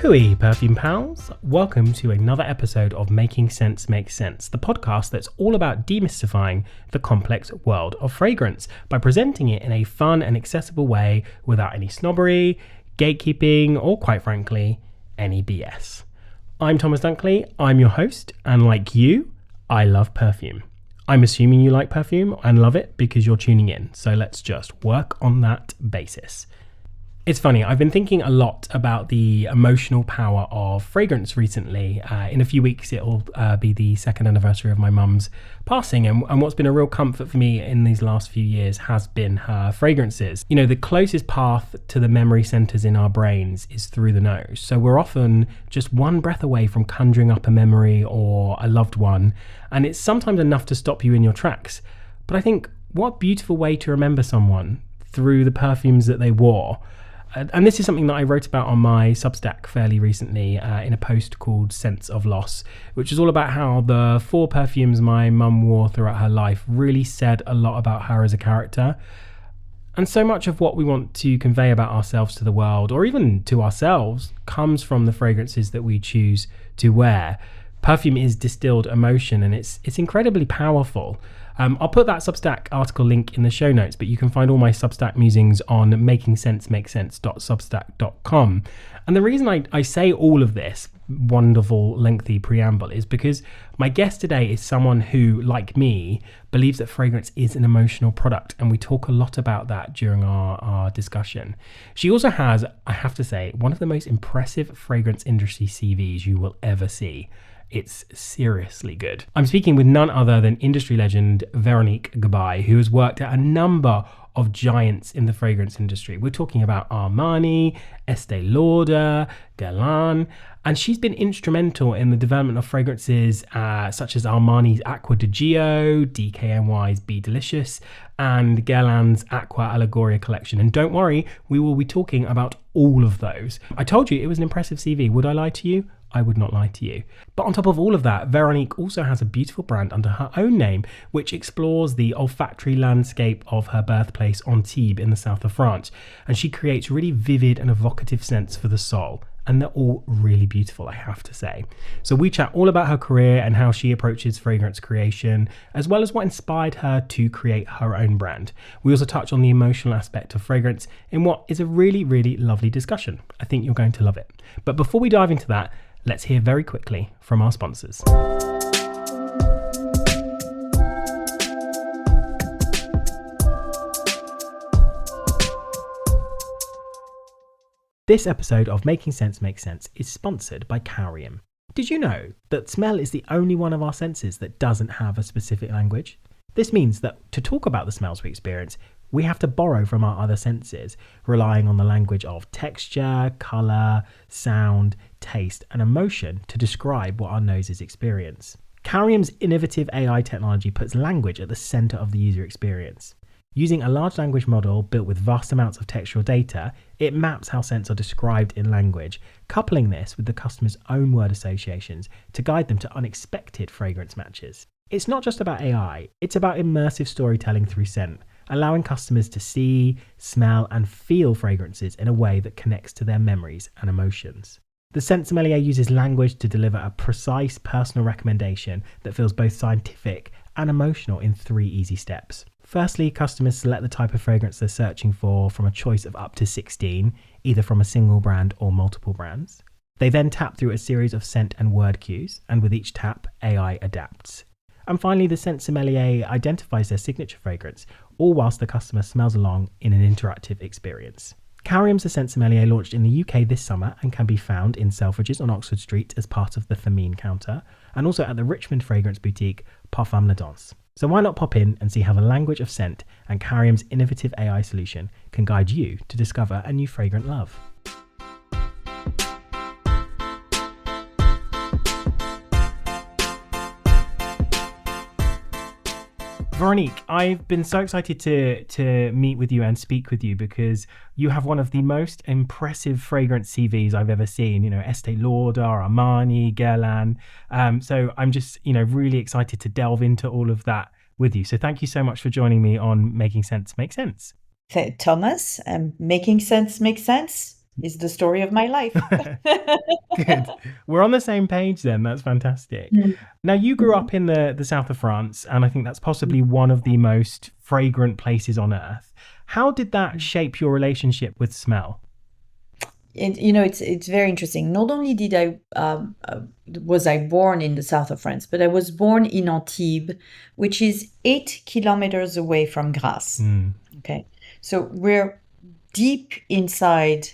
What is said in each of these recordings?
Hooey, perfume pals! Welcome to another episode of Making Sense Makes Sense, the podcast that's all about demystifying the complex world of fragrance by presenting it in a fun and accessible way without any snobbery, gatekeeping, or quite frankly, any BS. I'm Thomas Dunkley, I'm your host, and like you, I love perfume. I'm assuming you like perfume and love it because you're tuning in, so let's just work on that basis. It's funny, I've been thinking a lot about the emotional power of fragrance recently. In a few weeks, it'll be the second anniversary of my mum's passing. And what's been a real comfort for me in these last few years has been her fragrances. You know, the closest path to the memory centers in our brains is through the nose. So we're often just one breath away from conjuring up a memory or a loved one. And it's sometimes enough to stop you in your tracks. But I think what beautiful way to remember someone through the perfumes that they wore. And this is something that I wrote about on my Substack fairly recently in a post called Sense of Loss, which is all about how the 4 perfumes my mum wore throughout her life really said a lot about her as a character. And so much of what we want to convey about ourselves to the world, or even to ourselves, comes from the fragrances that we choose to wear. Perfume is distilled emotion, and it's incredibly powerful. I'll put that Substack article link in the show notes, but you can find all my Substack musings on makingsensemakes.substack.com. And the reason I say all of this wonderful, lengthy preamble is because my guest today is someone who, like me, believes that fragrance is an emotional product, and we talk a lot about that during our discussion. She also has, I have to say, one of the most impressive fragrance industry CVs you will ever see. It's seriously good. I'm speaking with none other than industry legend Veronique Gabai, who has worked at a number of giants in the fragrance industry. We're talking about Armani, Estée Lauder, Guerlain, and she's been instrumental in the development of fragrances such as Armani's Acqua DKNY's Be Delicious, and Guerlain's Aqua Allegoria collection. And don't worry, we will be talking about all of those. I told you it was an impressive CV. Would I lie to you? I would not lie to you. But on top of all of that, Veronique also has a beautiful brand under her own name, which explores the olfactory landscape of her birthplace Antibes in the south of France. And she creates really vivid and evocative scents for the soul. And they're all really beautiful, I have to say. So we chat all about her career and how she approaches fragrance creation, as well as what inspired her to create her own brand. We also touch on the emotional aspect of fragrance in what is a really, really lovely discussion. I think you're going to love it. But before we dive into that, let's hear very quickly from our sponsors. This episode of Making Sense Makes Sense is sponsored by Carium. Did you know that smell is the only one of our senses that doesn't have a specific language? This means that to talk about the smells we experience, we have to borrow from our other senses, relying on the language of texture, colour, sound, taste, and emotion to describe what our noses experience. Carium's innovative AI technology puts language at the centre of the user experience. Using a large language model built with vast amounts of textual data, it maps how scents are described in language, coupling this with the customer's own word associations to guide them to unexpected fragrance matches. It's not just about AI, it's about immersive storytelling through scent, allowing customers to see, smell, and feel fragrances in a way that connects to their memories and emotions. The scent sommelier uses language to deliver a precise personal recommendation that feels both scientific and emotional in 3 easy steps. Firstly, customers select the type of fragrance they're searching for from a choice of up to 16, either from a single brand or multiple brands. They then tap through a series of scent and word cues, and with each tap, AI adapts. And finally, the scent sommelier identifies their signature fragrance, all whilst the customer smells along in an interactive experience. Carium's The Scent Sommelier launched in the UK this summer and can be found in Selfridges on Oxford Street as part of the Famine counter, and also at the Richmond fragrance boutique Parfum La Danse. So why not pop in and see how the language of scent and Carium's innovative AI solution can guide you to discover a new fragrant love. Veronique, I've been so excited to meet with you and speak with you because you have one of the most impressive fragrance CVs I've ever seen. You know, Estée Lauder, Armani, Guerlain. So I'm just, really excited to delve into all of that with you. So thank you so much for joining me on Making Sense Make Sense. Thomas, Making Sense Makes Sense. is the story of my life. Good. We're on the same page then. That's fantastic. Now, you grew up in the south of France, and I think that's possibly one of the most fragrant places on earth. How did that shape your relationship with smell? It's very interesting. Not only did I was I born in the south of France, but I was born in Antibes, which is 8 kilometers away from Grasse. Mm. Okay, so we're deep inside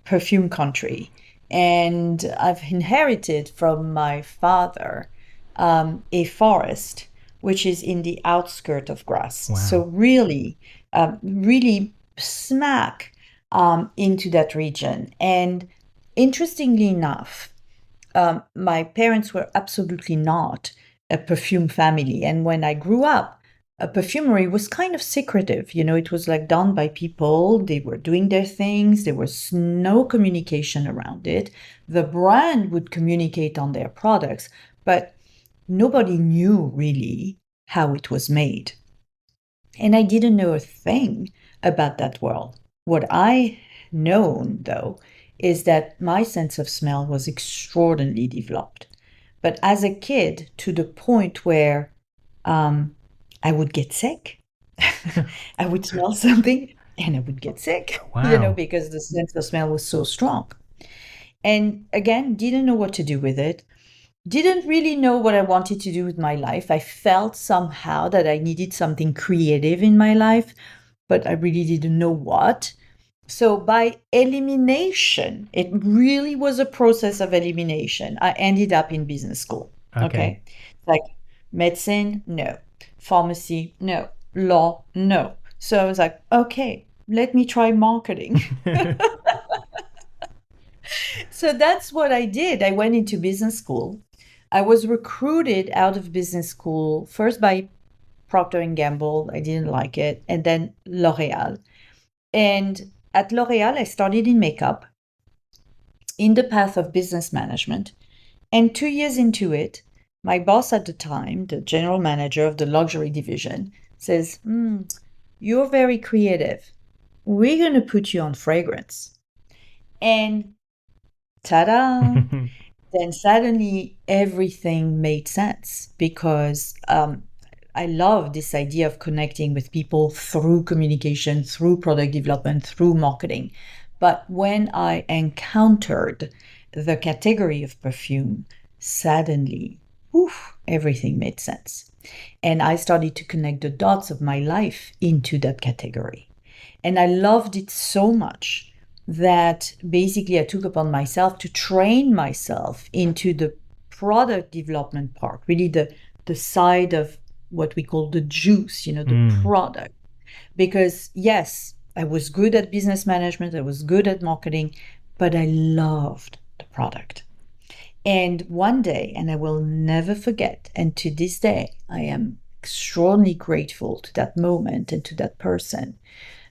perfume country, and I've inherited from my father a forest which is in the outskirt of Grasse. So Wow. really smack into that region. And interestingly enough, my parents were absolutely not a perfume family. And when I grew up, a perfumery was kind of secretive. It was like done by people. They were doing their things. There was no communication around it. The brand would communicate on their products, but nobody knew really how it was made. And I didn't know a thing about that world. What I known though is that my sense of smell was extraordinarily developed. But as a kid, to the point where I would get sick, I would smell something and I would get sick, Wow. because the sense of smell was so strong. And again, didn't know what to do with it. Didn't really know what I wanted to do with my life. I felt somehow that I needed something creative in my life, but I really didn't know what. So by elimination, it really was a process of elimination. I ended up in business school. Okay. Okay. Like medicine, no. Pharmacy, no. Law, no. So I was like, okay, let me try marketing. So that's what I did. I went into business school. I was recruited out of business school first by Procter and Gamble. I didn't like it, and then L'Oréal. And at L'Oréal, I started in makeup in the path of business management. And 2 years into it, my boss at the time, the general manager of the luxury division, says, "You're very creative. We're going to put you on fragrance." And ta-da! Then suddenly everything made sense because I love this idea of connecting with people through communication, through product development, through marketing. But when I encountered the category of perfume, suddenly, everything made sense. And I started to connect the dots of my life into that category. And I loved it so much that basically I took upon myself to train myself into the product development part, really the side of what we call the juice, the Mm. product. Because yes, I was good at business management, I was good at marketing, but I loved the product. And one day, and I will never forget, and to this day, I am extraordinarily grateful to that moment and to that person.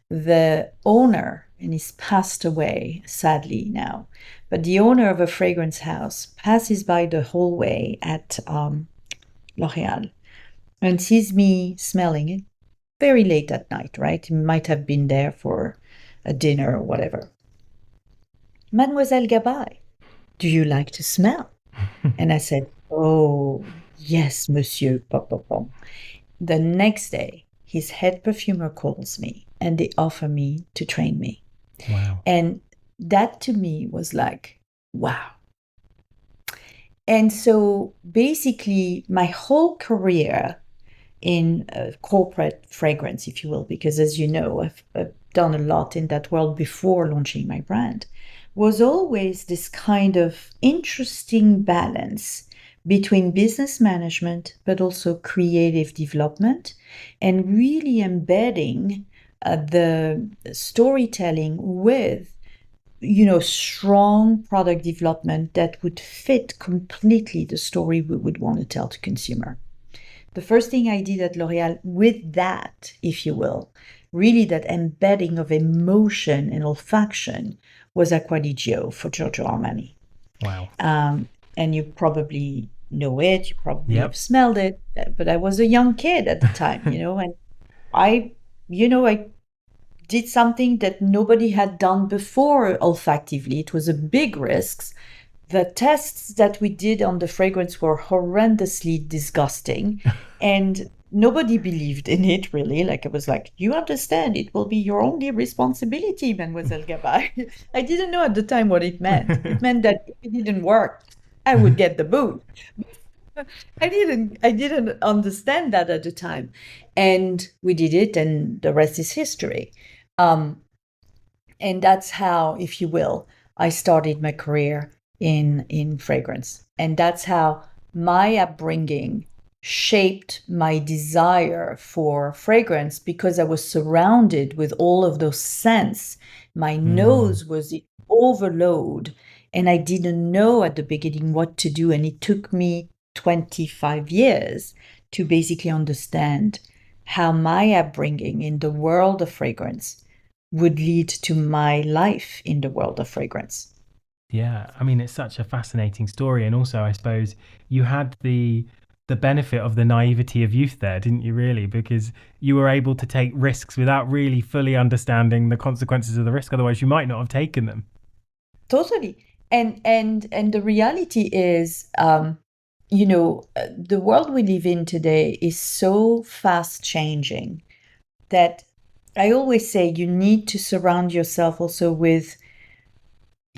The owner, and he's passed away sadly now, but the owner of a fragrance house passes by the hallway at L'Oréal and sees me smelling it very late at night, right? He might have been there for a dinner or whatever. "Mademoiselle Gabai, do you like to smell?" And I said, "Oh, yes, monsieur." The next day, his head perfumer calls me and they offer me to train me. Wow. And that to me was like, wow. And so basically, my whole career in corporate fragrance, if you will, because as you know, I've done a lot in that world before launching my brand, was always this kind of interesting balance between business management, but also creative development, and really embedding the storytelling with strong product development that would fit completely the story we would want to tell to consumer. The first thing I did at L'Oréal with that, if you will, really that embedding of emotion and olfaction was Acqua for Giorgio Armani. Wow. And you probably know it, you probably have Yep. smelled it, but I was a young kid at the time, and I did something that nobody had done before olfactively. It was a big risk. The tests that we did on the fragrance were horrendously disgusting, and nobody believed in it really. Like, it was like, you understand, it will be your only responsibility, Mademoiselle Gabai. I didn't know at the time what it meant. It meant that if it didn't work, I would get the boot. I didn't understand that at the time. And we did it, and the rest is history. Um, and that's how, if you will, I started my career in fragrance. And that's how my upbringing shaped my desire for fragrance, because I was surrounded with all of those scents. My nose was in overload, and I didn't know at the beginning what to do. And it took me 25 years to basically understand how my upbringing in the world of fragrance would lead to my life in the world of fragrance. Yeah, I mean, it's such a fascinating story, and also I suppose you had the benefit of the naivety of youth there, didn't you? Really, because you were able to take risks without really fully understanding the consequences of the risk. Otherwise, you might not have taken them. Totally. And the reality is, the world we live in today is so fast changing that I always say you need to surround yourself also with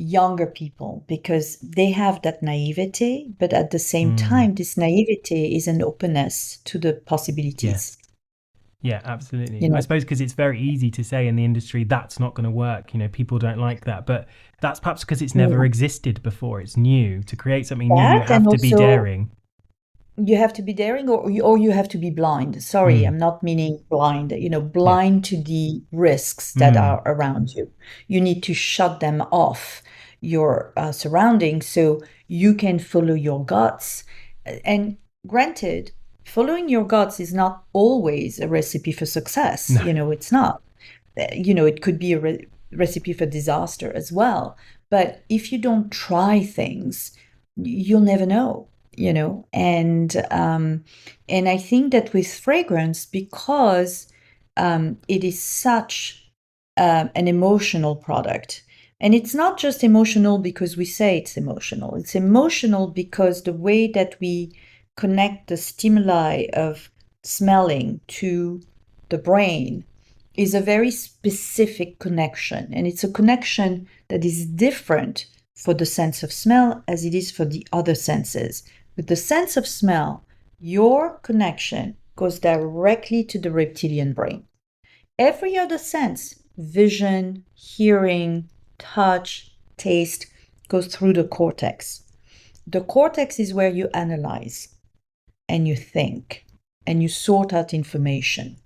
younger people, because they have that naivety, but at the same time, this naivety is an openness to the possibilities. Yeah, absolutely. I suppose because it's very easy to say in the industry that's not going to work. People don't like that, but that's perhaps because it's never existed before. It's new. To create something new, you have to be daring. You have to be daring, or you have to be blind. Sorry, I'm not meaning blind, blind to the risks that are around you. You need to shut them off, your surroundings, so you can follow your guts. And granted, following your guts is not always a recipe for success. It's not. It could be a recipe for disaster as well. But if you don't try things, you'll never know. And I think that with fragrance, because it is such an emotional product, and it's not just emotional because we say it's emotional. It's emotional because the way that we connect the stimuli of smelling to the brain is a very specific connection, and it's a connection that is different for the sense of smell as it is for the other senses. With the sense of smell, your connection goes directly to the reptilian brain. Every other sense, vision, hearing, touch, taste, goes through the cortex. The cortex is where you analyze and you think and you sort out information.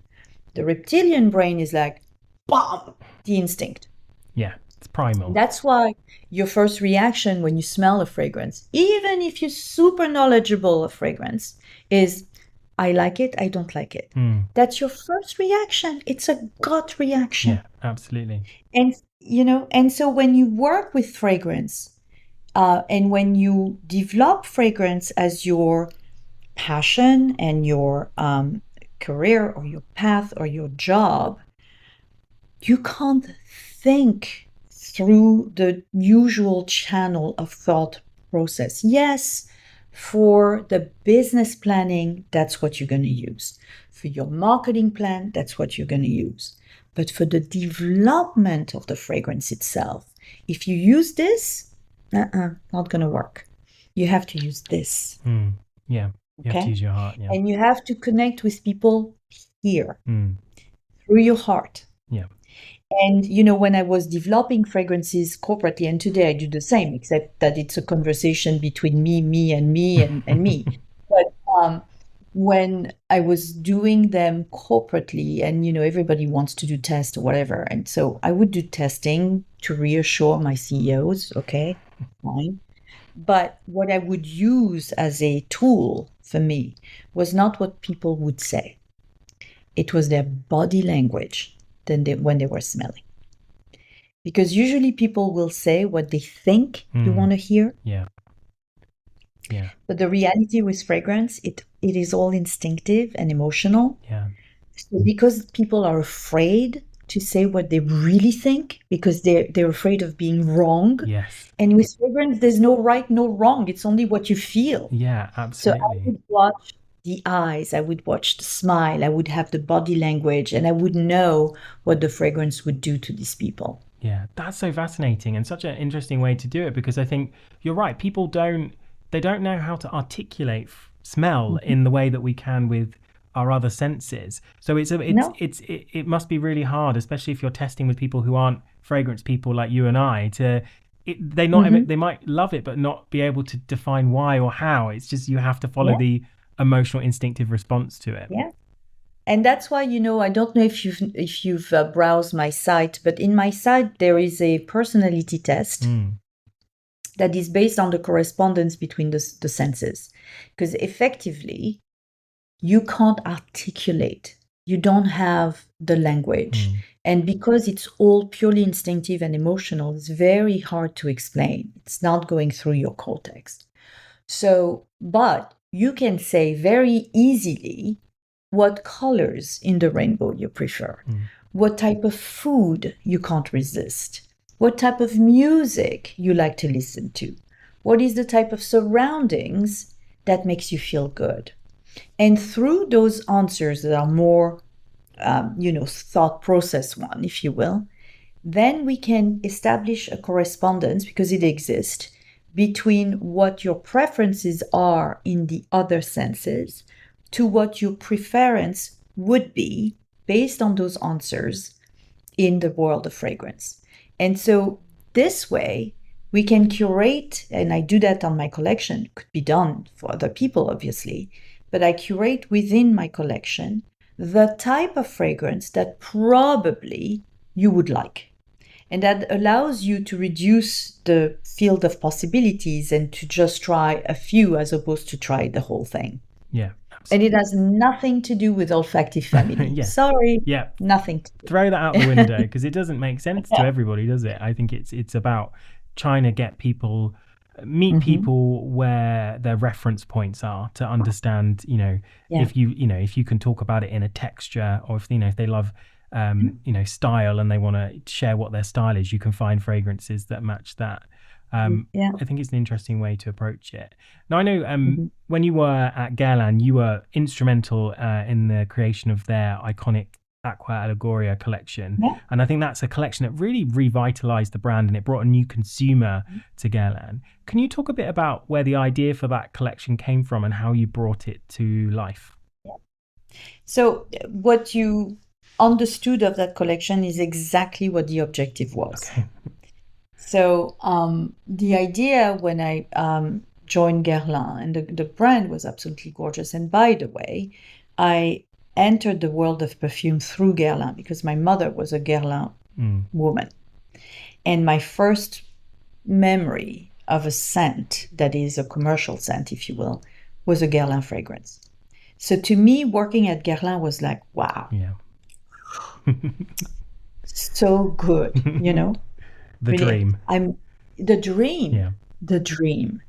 The reptilian brain is like, BAM! The instinct. Yeah, it's primal. That's why your first reaction when you smell a fragrance, even if you're super knowledgeable of fragrance, is, I like it, I don't like it. That's your first reaction. It's a gut reaction. Yeah, absolutely. And so when you work with fragrance, and when you develop fragrance as your passion and your career or your path or your job, you can't think through the usual channel of thought process. Yes, for the business planning, that's what you're going to use. For your marketing plan, that's what you're going to use. But for the development of the fragrance itself, if you use this, not going to work. You have to use this. Yeah, you have to use your heart. Yeah. And you have to connect with people here, through your heart. Yeah. And, when I was developing fragrances corporately, and today I do the same, except that it's a conversation between me, and me. But when I was doing them corporately, and, everybody wants to do tests or whatever. And so I would do testing to reassure my CEOs, okay, fine. But what I would use as a tool for me was not what people would say. It was their body language when they were smelling. Because usually people will say what they think you want to hear. Yeah. Yeah. But the reality with fragrance, it is all instinctive and emotional. Yeah. So because people are afraid to say what they really think because they're afraid of being wrong. Yes. And with fragrance, there's no right, no wrong. It's only what you feel. Yeah, So I absolutely. would watch the eyes, I would watch the smile, I would have the body language, and I would know what the fragrance would do to these people. Yeah, that's so fascinating and such an interesting way to do it, because I think you're right. People don't know how to articulate smell in the way that we can with our other senses. So No, it must be really hard, especially if you're testing with people who aren't fragrance people like you and I. They might love it, but not be able to define why or how. It's just you have to follow yeah, the emotional, instinctive response to it. yeah. And that's why, I don't know if you've browsed my site, but in my site there is a personality test that is based on the correspondence between the senses, because effectively you can't articulate, you don't have the language, and because it's all purely instinctive and emotional, it's very hard to explain. It's not going through your cortex. So, but you can say very easily what colors in the rainbow you prefer, what type of food you can't resist, what type of music you like to listen to, what is the type of surroundings that makes you feel good. And through those answers that are more, thought process one, if you will, then we can establish a correspondence, because it exists, between what your preferences are in the other senses to what your preference would be based on those answers in the world of fragrance. And so this way we can curate, and I do that on my collection, it could be done for other people obviously, but I curate within my collection the type of fragrance that probably you would like. And that allows you to reduce the field of possibilities and to just try a few as opposed to try the whole thing. Yeah. And it has nothing to do with olfactive family. Yeah. Sorry. Yeah. Nothing to do. Throw that out the window, because it doesn't make sense to everybody, does it? I think it's about trying to get people, meet people where their reference points are, to understand, if you can talk about it in a texture, or if they love style and they want to share what their style is, you can find fragrances that match that. I think it's an interesting way to approach it. Now, I know when you were at Guerlain, you were instrumental in the creation of their iconic Acqua Allegoria collection. Yeah. And I think that's a collection that really revitalized the brand, and it brought a new consumer to Guerlain. Can you talk a bit about where the idea for that collection came from and how you brought it to life? Yeah. So what you understood of that collection is exactly what the objective was. Okay. So the idea when I joined Guerlain, and the brand was absolutely gorgeous. And by the way, I entered the world of perfume through Guerlain because my mother was a Guerlain woman. And my first memory of a scent that is a commercial scent, if you will, was a Guerlain fragrance. So to me, working at Guerlain was like, wow. Yeah. So good, The really, dream. The dream. Yeah. The dream.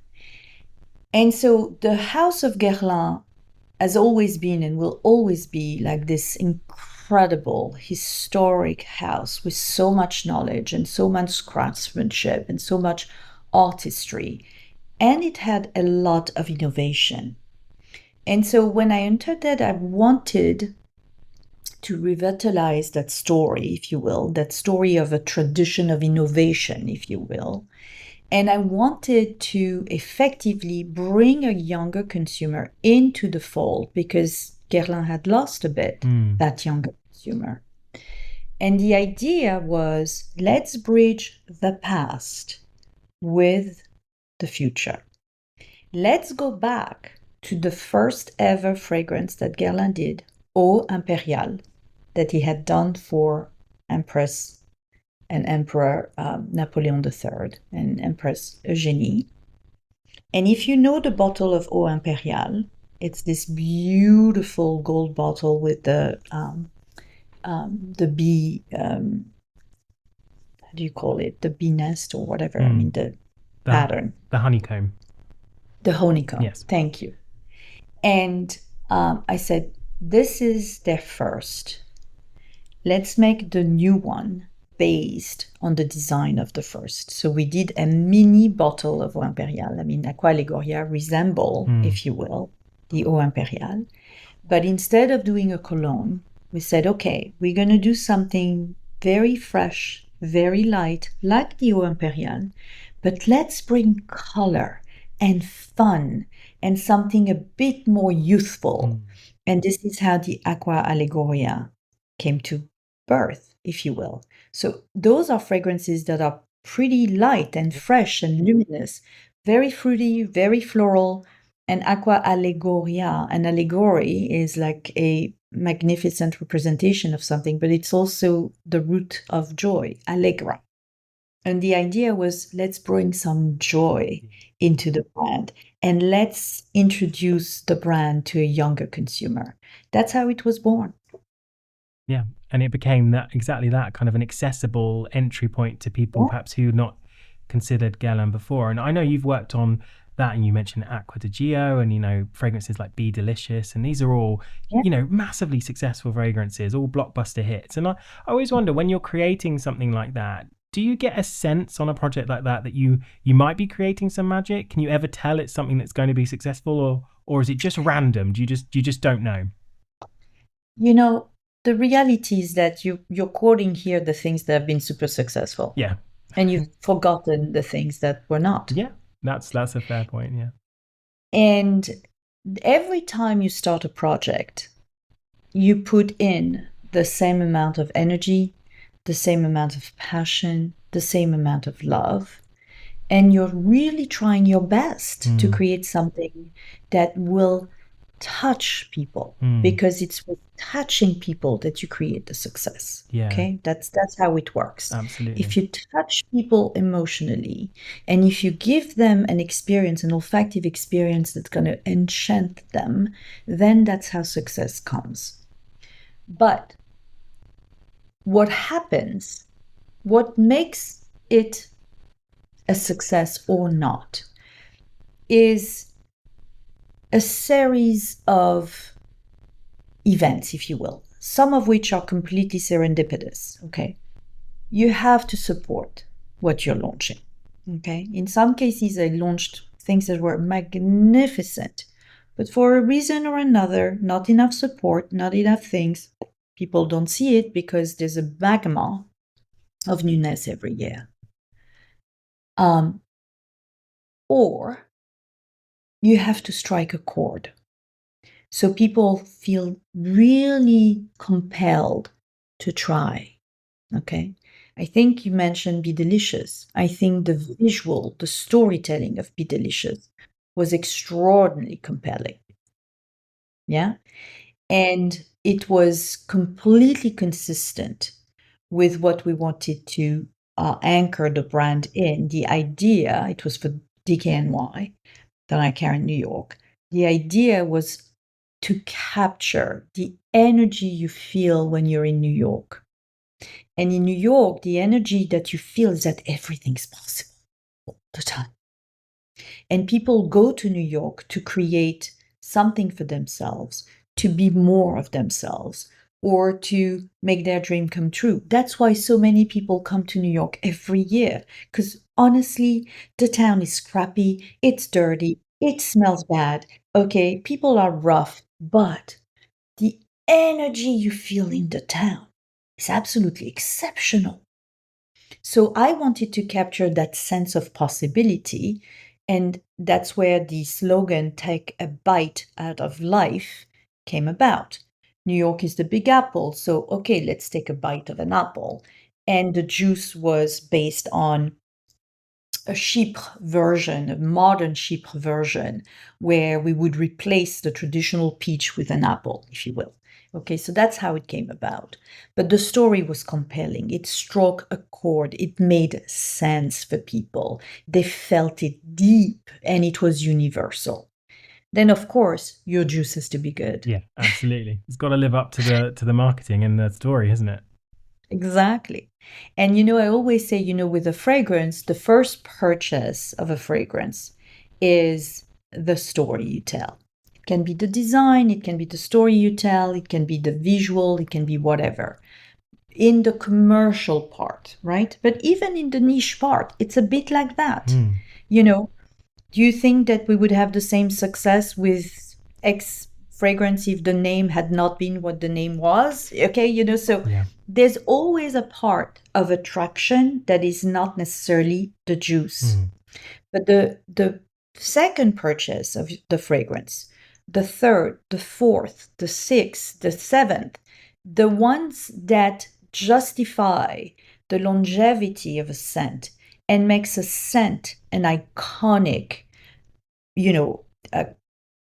And so the house of Guerlain has always been and will always be like this incredible historic house with so much knowledge and so much craftsmanship and so much artistry. And it had a lot of innovation. And so when I entered that, I wanted to revitalize that story, if you will, that story of a tradition of innovation, if you will. And I wanted to effectively bring a younger consumer into the fold, because Guerlain had lost a bit that younger consumer. And the idea was, let's bridge the past with the future. Let's go back to the first ever fragrance that Guerlain did, Eau Impériale, that he had done for Empress and Emperor Napoleon III and Empress Eugénie. And if you know the bottle of Eau Impériale, it's this beautiful gold bottle with the bee, how do you call it? The bee nest or whatever. I mean, the pattern. The honeycomb. The honeycomb. Yes. Thank you. And I said, this is their first. let's make the new one based on the design of the first. So we did a mini bottle of Eau Impériale. I mean, Aqua Allegoria resemble, if you will, the Eau Impériale. But instead of doing a cologne, we said, okay, we're going to do something very fresh, very light, like the Eau Impériale, but let's bring color and fun and something a bit more youthful. And this is how the Aqua Allegoria came to birth, if you will. So those are fragrances that are pretty light and fresh and luminous, very fruity, very floral. And Aqua Allegoria, an allegory is like a magnificent representation of something, but it's also the root of joy, allegra. And the idea was, let's bring some joy into the brand and let's introduce the brand to a younger consumer. That's how it was born. Yeah, and it became that exactly that kind of an accessible entry point to people perhaps who not considered Guerlain before. And I know you've worked on that, and you mentioned Acqua di Gio and, you know, fragrances like Be Delicious, and these are all, you know, massively successful fragrances, all blockbuster hits. And I always wonder, when you're creating something like that, do you get a sense on a project like that you might be creating some magic? Can you ever tell it's something that's going to be successful, or is it just random? Do you just don't know? You know, the reality is that you're quoting here the things that have been super successful. Yeah. And you've forgotten the things that were not. Yeah, that's a fair point, yeah. And every time you start a project, you put in the same amount of energy, the same amount of passion, the same amount of love, and you're really trying your best to create something that will touch people, because it's with touching people that you create the success. Yeah. Okay, that's how it works. Absolutely. If you touch people emotionally, and if you give them an experience, an olfactive experience that's going to enchant them, then that's how success comes. But what happens, what makes it a success or not, is a series of events, if you will, some of which are completely serendipitous. Okay, you have to support what you're launching. Okay, in some cases, I launched things that were magnificent, but for a reason or another, not enough support, not enough things. People don't see it because there's a magma of newness every year. Or you have to strike a chord. So people feel really compelled to try. Okay. I think you mentioned Be Delicious. I think the visual, the storytelling of Be Delicious was extraordinarily compelling. Yeah. And it was completely consistent with what we wanted to anchor the brand in. The idea, it was for DKNY, that I carry in New York. The idea was to capture the energy you feel when you're in New York. And in New York, the energy that you feel is that everything's possible all the time. And people go to New York to create something for themselves, to be more of themselves, or to make their dream come true. That's why so many people come to New York every year, because honestly, the town is crappy, it's dirty, it smells bad. Okay, people are rough, but the energy you feel in the town is absolutely exceptional. So I wanted to capture that sense of possibility, and that's where the slogan, "Take a bite out of life," came about. New York is the Big Apple, so okay, let's take a bite of an apple. And the juice was based on a Chypre version, a modern Chypre version, where we would replace the traditional peach with an apple, if you will. Okay, so that's how it came about. But the story was compelling. It struck a chord. It made sense for people. They felt it deep, and it was universal. Then, of course, your juice has to be good. Yeah, absolutely. It's got to live up to the marketing and the story, hasn't it? Exactly. And I always say, with a fragrance, the first purchase of a fragrance is the story you tell. It can be the design, it can be the story you tell, it can be the visual, it can be whatever. in the commercial part, right? But even in the niche part, it's a bit like that. You know, do you think that we would have the same success with X fragrance if the name had not been what the name was? Okay, you know, so there's always a part of attraction that is not necessarily the juice. But the second purchase of the fragrance, the third, the fourth, the sixth, the seventh, the ones that justify the longevity of a scent and makes a scent an iconic, you know, a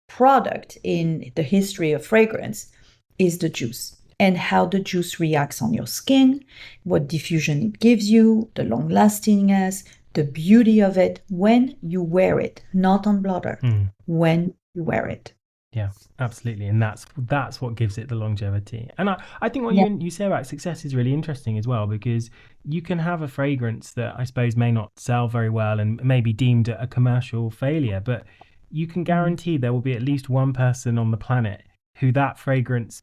product in the history of fragrance is the juice and how the juice reacts on your skin, what diffusion it gives you, the long lastingness, the beauty of it when you wear it, not on blotter, when you wear it. Yeah, absolutely. And that's what gives it the longevity. And I think what you say about success is really interesting as well, because you can have a fragrance that I suppose may not sell very well and may be deemed a commercial failure, but you can guarantee there will be at least one person on the planet who that fragrance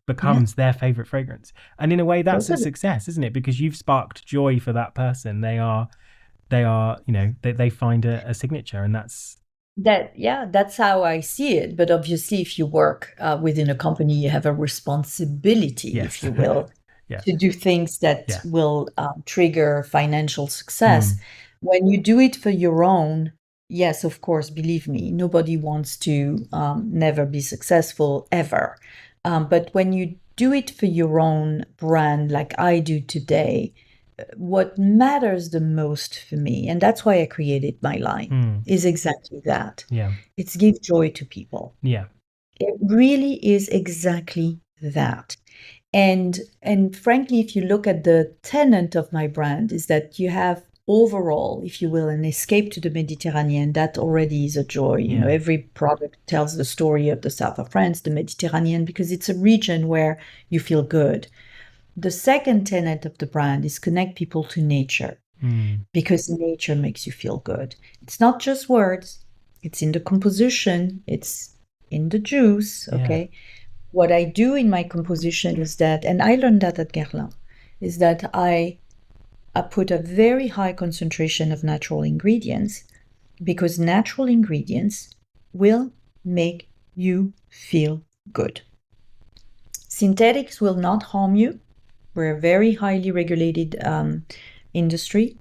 becomes their favorite fragrance. And in a way, that's a success, isn't it? Because you've sparked joy for that person. They are, you know, they find a signature, and that's how I see it. But obviously, if you work within a company, you have a responsibility, if you will, to do things that will trigger financial success. When you do it for your own, yes, of course, believe me, nobody wants to never be successful ever. But when you do it for your own brand, like I do today, what matters the most for me, and that's why I created my line, is exactly that. It's give joy to people. It really is exactly that. And frankly, if you look at the tenet of my brand, is that you have overall, if you will, an escape to the Mediterranean. That already is a joy. You know, every product tells the story of the south of France, the Mediterranean, because it's a region where you feel good. The second tenet of the brand is connect people to nature, because nature makes you feel good. It's not just words. It's in the composition. It's in the juice, okay? What I do in my composition is that, and I learned that at Guerlain, is that I put a very high concentration of natural ingredients, because natural ingredients will make you feel good. Synthetics will not harm you. We're a very highly regulated industry,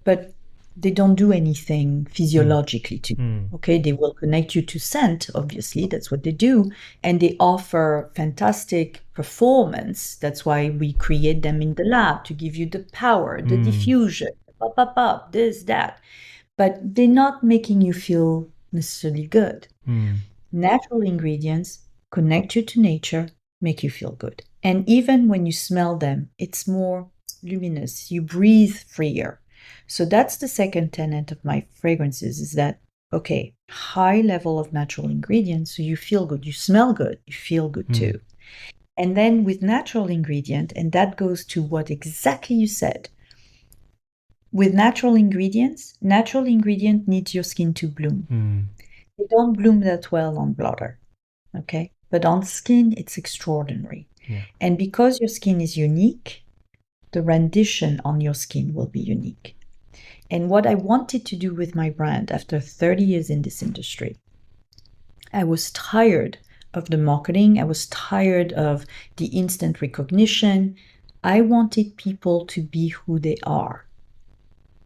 but they don't do anything physiologically to you. Okay, they will connect you to scent, obviously, that's what they do, and they offer fantastic performance. That's why we create them in the lab, to give you the power, the diffusion, this, that. But they're not making you feel necessarily good. Natural ingredients connect you to nature, make you feel good. And even when you smell them, it's more luminous. You breathe freer. So that's the second tenet of my fragrances, is that, okay, high level of natural ingredients, so you feel good, you smell good, you feel good too. And then with natural ingredient, and that goes to what exactly you said, with natural ingredient needs your skin to bloom. They don't bloom that well on blotter, okay? But on skin, it's extraordinary. And because your skin is unique, the rendition on your skin will be unique. And what I wanted to do with my brand after 30 years in this industry, I was tired of the marketing. I was tired of the instant recognition. I wanted people to be who they are,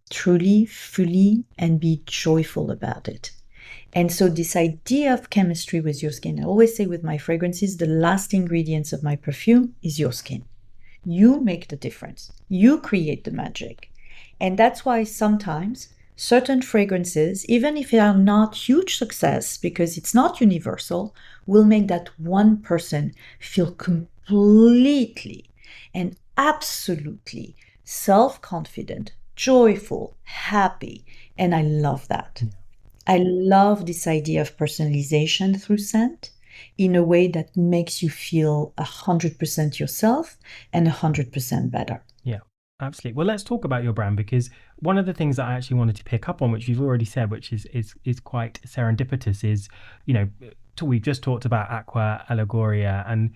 truly, fully, and be joyful about it. And so this idea of chemistry with your skin, I always say with my fragrances, the last ingredients of my perfume is your skin. You make the difference. You create the magic. And that's why sometimes certain fragrances, even if they are not huge success, because it's not universal, will make that one person feel completely and absolutely self-confident, joyful, happy. And I love that. I love this idea of personalization through scent in a way that makes you feel 100% yourself and 100% better. Yeah, absolutely. Well, let's talk about your brand, because one of the things that I actually wanted to pick up on, which you've already said, which is quite serendipitous, is, you know, we've just talked about Aqua, Allegoria, and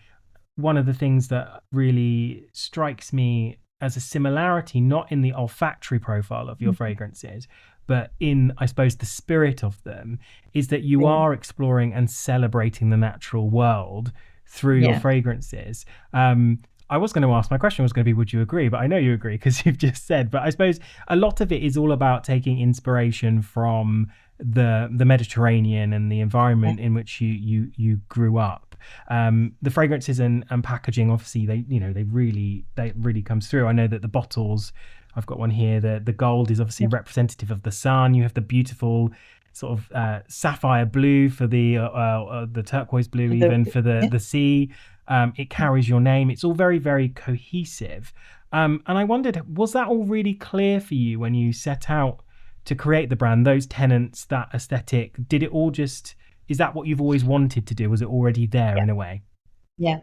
one of the things that really strikes me as a similarity, not in the olfactory profile of your fragrances, but in, I suppose, the spirit of them, is that you are exploring and celebrating the natural world through your fragrances. I was going to ask, my question was going to be, would you agree? But I know you agree because you've just said. But I suppose a lot of it is all about taking inspiration from the Mediterranean and the environment in which you grew up. The fragrances and packaging, obviously, they really comes through. I know that the bottles, I've got one here. The gold is obviously representative of the sun. You have the beautiful sort of sapphire blue for the turquoise blue, even for the sea. It carries your name. It's all very, very cohesive. And I wondered, was that all really clear for you when you set out to create the brand? Those tenets, that aesthetic, did it all just, is that what you've always wanted to do? Was it already there in a way? Yeah.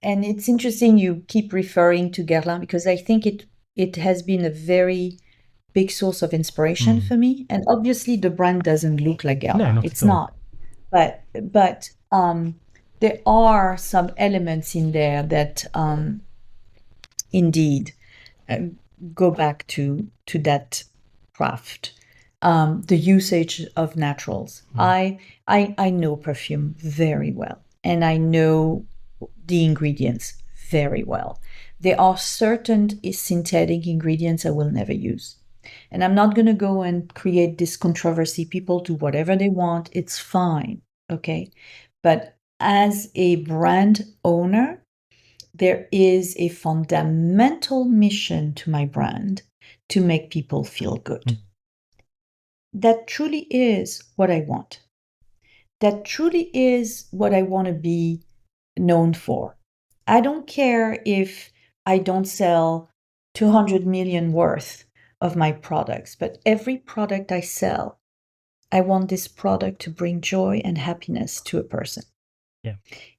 And it's interesting you keep referring to Guerlain because I think it has been a very big source of inspiration for me. And obviously the brand doesn't look like Guerlain. No, not it's at all. not. But there are some elements in there that indeed go back to that craft. The usage of naturals. I know perfume very well, and I know the ingredients very well. There are certain synthetic ingredients I will never use. And I'm not going to go and create this controversy. People do whatever they want. It's fine. Okay. But as a brand owner, there is a fundamental mission to my brand to make people feel good. That truly is what I want. That truly is what I want to be known for. I don't care if I don't sell 200 million worth of my products, but every product I sell, I want this product to bring joy and happiness to a person. Yeah.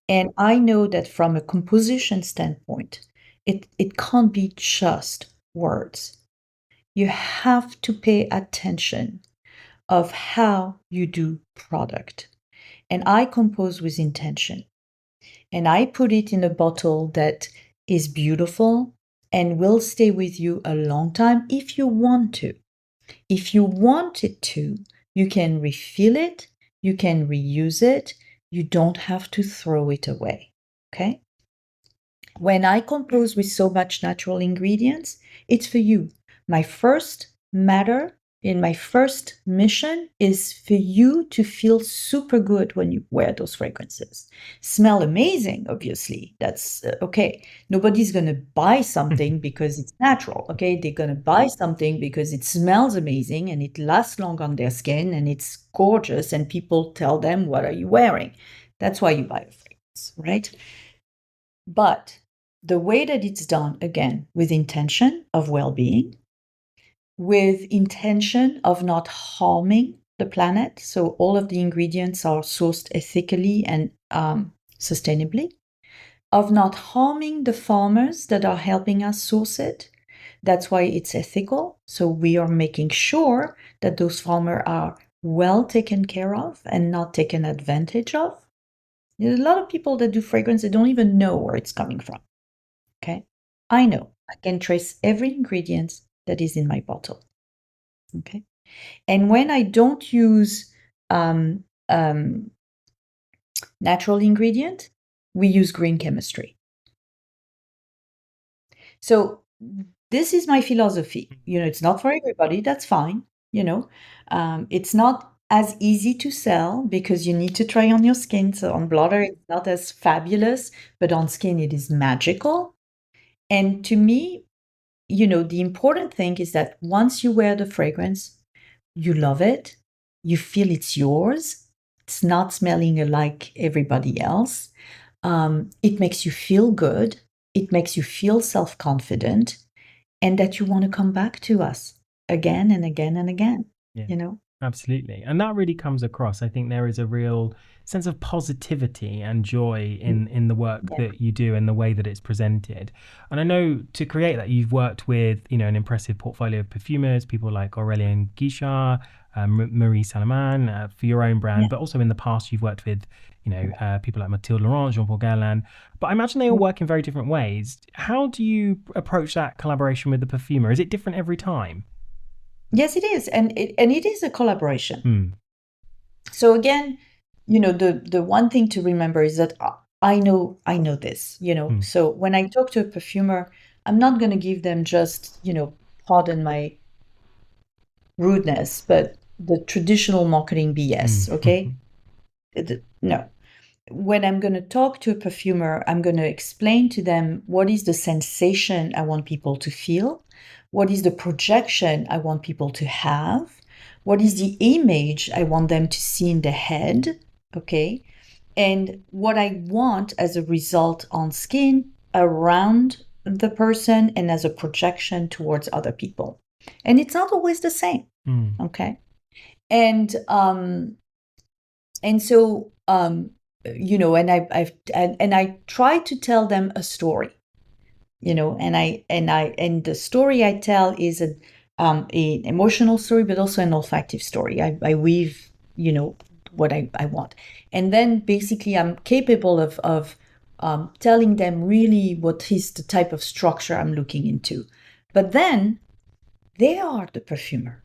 And I know that from a composition standpoint, it can't be just words. You have to pay attention of how you do product. And I compose with intention. And I put it in a bottle that is beautiful and will stay with you a long time if you want to. If you want it to, you can refill it, you can reuse it, you don't have to throw it away, okay? When I compose with so much natural ingredients, it's for you. My first matter in my first mission is for you to feel super good when you wear those fragrances. Smell amazing, obviously. That's okay. Nobody's going to buy something because it's natural, okay? They're going to buy something because it smells amazing and it lasts long on their skin and it's gorgeous and people tell them, what are you wearing? That's why you buy a fragrance, right? But the way that it's done, again, with intention of well-being, with intention of not harming the planet. So all of the ingredients are sourced ethically and sustainably, of not harming the farmers that are helping us source it. That's why it's ethical. So we are making sure that those farmers are well taken care of and not taken advantage of. There's a lot of people that do fragrance that don't even know where it's coming from. Okay? I know. I can trace every ingredient that is in my bottle. Okay? And when I don't use natural ingredient, we use green chemistry. So this is my philosophy. It's not for everybody. That's fine. It's not as easy to sell because you need to try on your skin. So on blotter, it's not as fabulous, but on skin, it is magical. And to me, the important thing is that once you wear the fragrance, you love it, you feel it's yours, it's not smelling like everybody else. It makes you feel good, it makes you feel self-confident, and that you want to come back to us again and again and again, Absolutely. And that really comes across. I think there is a real sense of positivity and joy in the work that you do and the way that it's presented. And I know to create that, you've worked with, an impressive portfolio of perfumers, people like Aurélien Guichard, Marie Salaman, for your own brand, but also in the past, you've worked with, people like Mathilde Laurent, Jean-Paul Guerlain. But I imagine they all work in very different ways. How do you approach that collaboration with the perfumer? Is it different every time? Yes, it is, and it is a collaboration. So again, the one thing to remember is that I know this. So when I talk to a perfumer, I'm not going to give them just, pardon my rudeness, but the traditional marketing BS. Okay, no. When I'm going to talk to a perfumer, I'm going to explain to them what is the sensation I want people to feel, what is the projection I want people to have, what is the image I want them to see in the head, okay? And what I want as a result on skin around the person and as a projection towards other people. And it's not always the same, okay? And so and I try to tell them a story, and the story I tell is an emotional story, but also an olfactive story. I weave, what I want, and then basically I'm capable of telling them really what is the type of structure I'm looking into. But then they are the perfumer.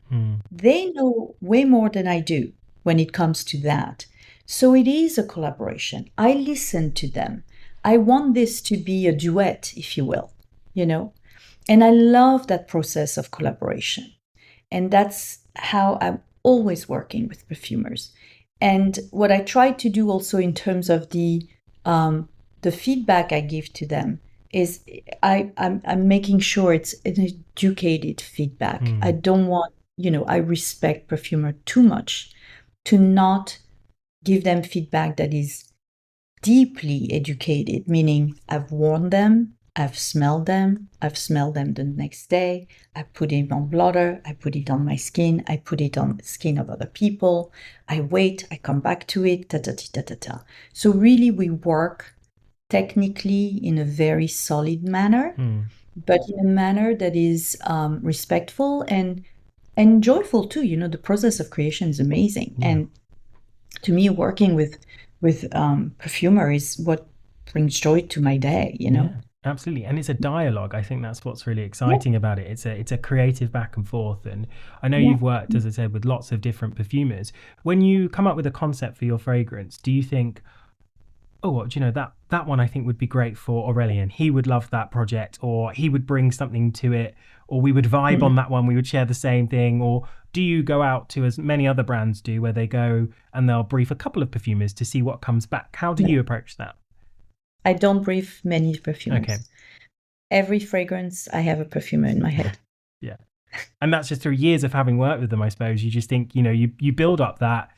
They know way more than I do when it comes to that. So it is a collaboration. I listen to them. I want this to be a duet, if you will, and I love that process of collaboration. And that's how I'm always working with perfumers. And what I try to do also in terms of the feedback I give to them is I'm making sure it's an educated feedback. I don't want, I respect perfumer too much to not give them feedback that is deeply educated, meaning I've worn them, I've smelled them the next day, I put it on blotter, I put it on my skin, I put it on the skin of other people, I wait, I come back to it, ta-ta-ta-ta-ta. So really we work technically in a very solid manner, but in a manner that is respectful and joyful too. The process of creation is amazing. And to me, working with perfumer is what brings joy to my day, Yeah, absolutely. And it's a dialogue. I think that's what's really exciting about it. It's a creative back and forth. And I know you've worked, as I said, with lots of different perfumers. When you come up with a concept for your fragrance, do you think, oh, what, that one I think would be great for Aurélien. He would love that project, or he would bring something to it, or we would vibe on that one, we would share the same thing? Or do you go out to, as many other brands do, where they go and they'll brief a couple of perfumers to see what comes back? How do you approach that? I don't brief many perfumers. Okay. Every fragrance, I have a perfumer in my head. Yeah. And that's just through years of having worked with them, I suppose. You just think, you build up that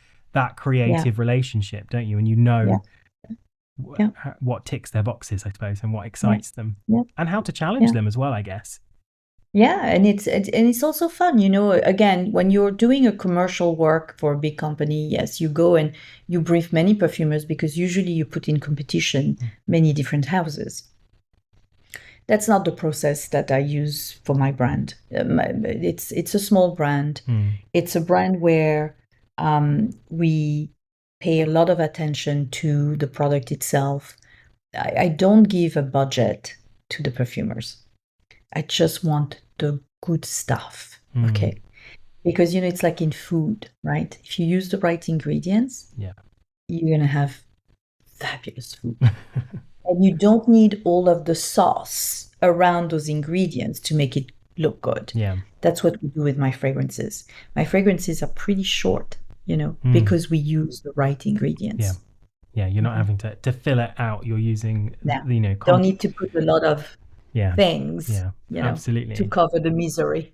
creative relationship, don't you? And what ticks their boxes, I suppose, and what excites them, and how to challenge them as well, I guess. Yeah, and it's also fun, again, when you're doing a commercial work for a big company, yes, you go and you brief many perfumers because usually you put in competition many different houses. That's not the process that I use for my brand. It's a small brand. It's a brand where we pay a lot of attention to the product itself. I don't give a budget to the perfumers. I just want the good stuff, okay? Because, it's like in food, right? If you use the right ingredients, you're going to have fabulous food. And you don't need all of the sauce around those ingredients to make it look good. Yeah. That's what we do with my fragrances. My fragrances are pretty short, because we use the right ingredients. Yeah, you're not having to fill it out. You're using, don't need to put a lot of things, absolutely, to cover the misery.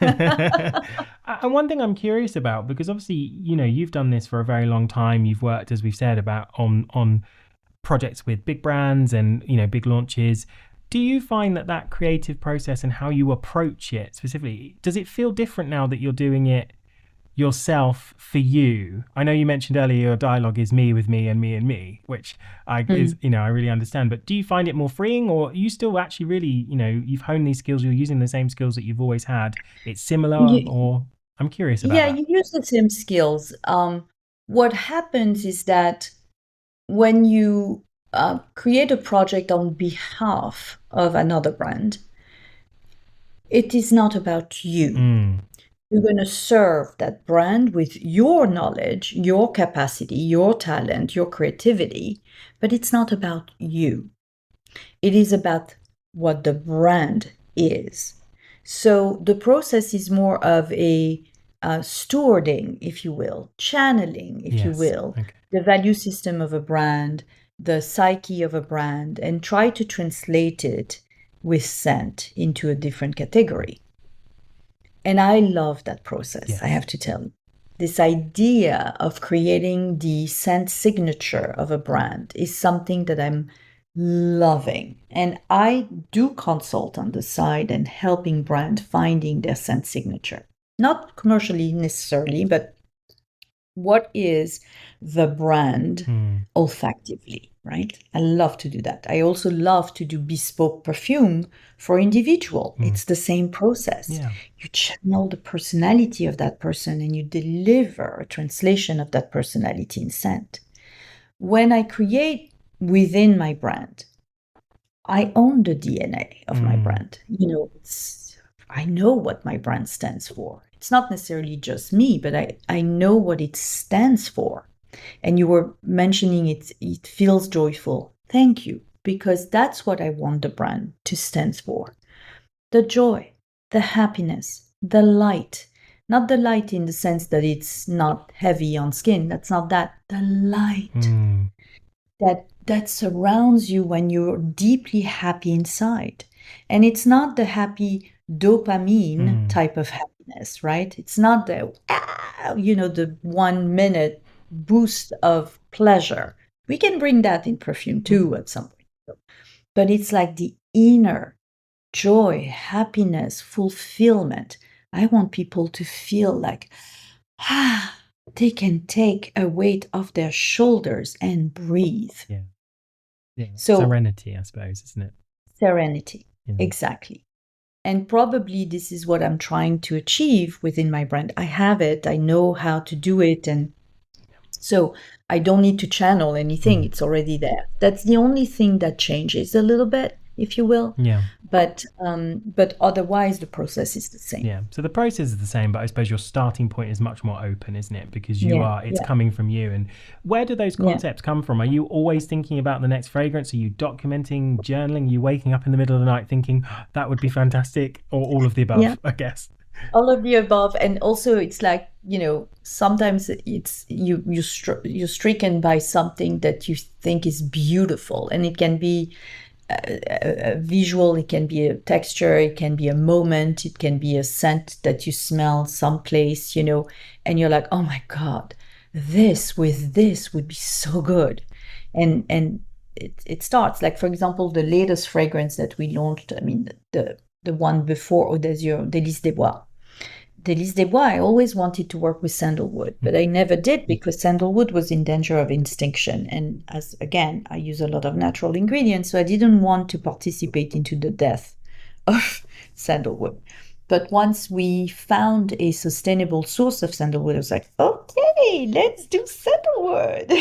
And one thing I'm curious about, because obviously, you've done this for a very long time. You've worked, as we've said, about on projects with big brands and, big launches. Do you find that creative process and how you approach it specifically, does it feel different now that you're doing it yourself for you? I know you mentioned earlier your dialogue is me with me and me and me, which I really understand, but do you find it more freeing, or are you still actually really, you've honed these skills, you're using the same skills that you've always had, it's similar, or I'm curious about that. You use the same skills. What happens is that when you create a project on behalf of another brand, it is not about you. You're going to serve that brand with your knowledge, your capacity, your talent, your creativity, but it's not about you. It is about what the brand is. So the process is more of a stewarding, if you will, channeling, if you will, the value system of a brand, the psyche of a brand, and try to translate it with scent into a different category. And I love that process, I have to tell you. This idea of creating the scent signature of a brand is something that I'm loving. And I do consult on the side and helping brand finding their scent signature. Not commercially necessarily, but what is the brand olfactively, right? I love to do that. I also love to do bespoke perfume for individual. It's the same process. You channel the personality of that person and you deliver a translation of that personality in scent. When I create within my brand, I own the DNA of my brand. You know, I know what my brand stands for. It's not necessarily just me, but I know what it stands for. And you were mentioning it feels joyful. Thank you, because that's what I want the brand to stand for. The joy, the happiness, the light. Not the light in the sense that it's not heavy on skin. That's not that. The light that surrounds you when you're deeply happy inside. And it's not the happy dopamine type of happiness, right? It's not the, the 1 minute boost of pleasure. We can bring that in perfume too at some point. But it's like the inner joy, happiness, fulfillment. I want people to feel like, they can take a weight off their shoulders and breathe. So serenity, I suppose, isn't it? Serenity, exactly. And probably this is what I'm trying to achieve within my brand. I have it, I know how to do it, and so I don't need to channel anything. It's already there. That's the only thing that changes a little bit, if you will. But otherwise the process is the same. So the process is the same, but I suppose your starting point is much more open, isn't it? Because it's coming from you. And where do those concepts come from? Are you always thinking about the next fragrance? Are you documenting, journaling? Are you waking up in the middle of the night thinking that would be fantastic, or all of the above? I guess all of the above. And also it's like, sometimes it's you're stricken by something that you think is beautiful, and it can be a visual, it can be a texture, it can be a moment, it can be a scent that you smell someplace, and you're like, oh my God, this with this would be so good. And it starts, like, for example, the latest fragrance that we launched, the one before Eau d'Azur, Délices des Bois. Délices des Bois, I always wanted to work with sandalwood, but I never did because sandalwood was in danger of extinction. And again, I use a lot of natural ingredients, so I didn't want to participate into the death of sandalwood. But once we found a sustainable source of sandalwood, I was like, okay, let's do sandalwood,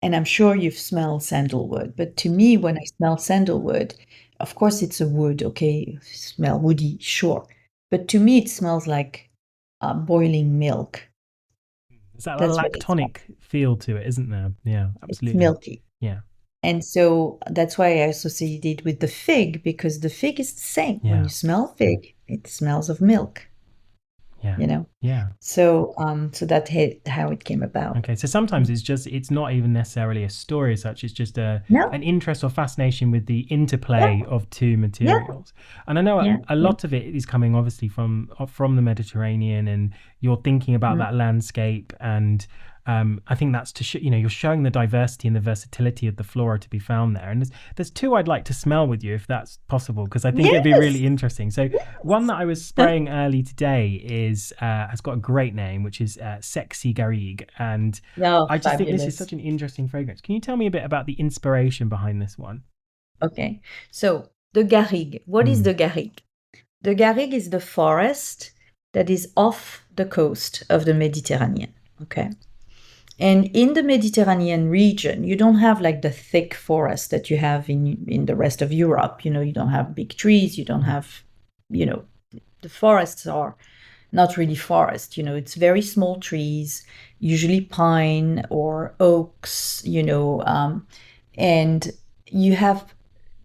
And I'm sure you've smelled sandalwood, but to me, when I smell sandalwood, of course, it's a wood, okay? Smell woody, sure. But to me, it smells like boiling milk. Is that a lactonic feel to it, isn't there? Yeah, absolutely. It's milky. Yeah. And so that's why I associate it with the fig, because the fig is the same. When you smell fig, it smells of milk. So that's how it came about. Okay, so sometimes it's not even necessarily a story as such. It's just an interest or fascination with the interplay of two materials. And I know a lot of it is coming obviously from the Mediterranean, and you're thinking about that landscape, and I think that's you're showing the diversity and the versatility of the flora to be found there. And there's two I'd like to smell with you, if that's possible, because I think it'd be really interesting. So one that I was spraying early today has got a great name, which is Sexy Garrigue, and I just think this is such an interesting fragrance. Can you tell me a bit about the inspiration behind this one? Okay, so the Garrigue. What is the Garrigue? The Garrigue is the forest that is off the coast of the Mediterranean. Okay. And in the Mediterranean region, you don't have like the thick forest that you have in the rest of Europe. You don't have big trees. You don't have, the forests are not really forest. It's very small trees, usually pine or oaks, and you have,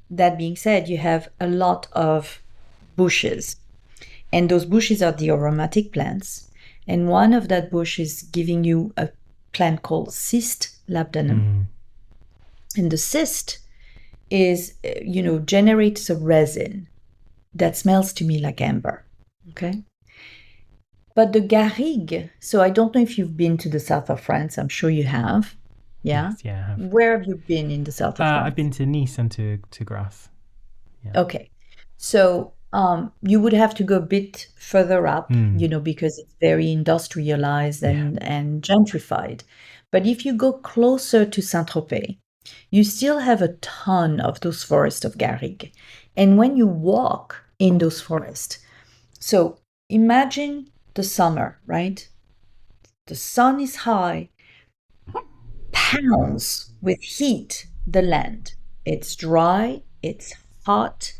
that being said, you have a lot of bushes. And those bushes are the aromatic plants. And one of that bush is giving you a plant called cyst labdanum. And the cyst is, generates a resin that smells to me like amber. Okay. But the Garrigue, so I don't know if you've been to the south of France. I'm sure you have. Yeah. Yes, yeah, I have. Where have you been in the south of France? I've been to Nice and to Grasse. Yeah. Okay. So you would have to go a bit further up, because it's very industrialized and gentrified. But if you go closer to Saint-Tropez, you still have a ton of those forests of Garrigue. And when you walk in those forests, so imagine the summer, right? The sun is high, pounds with heat the land. It's dry, it's hot,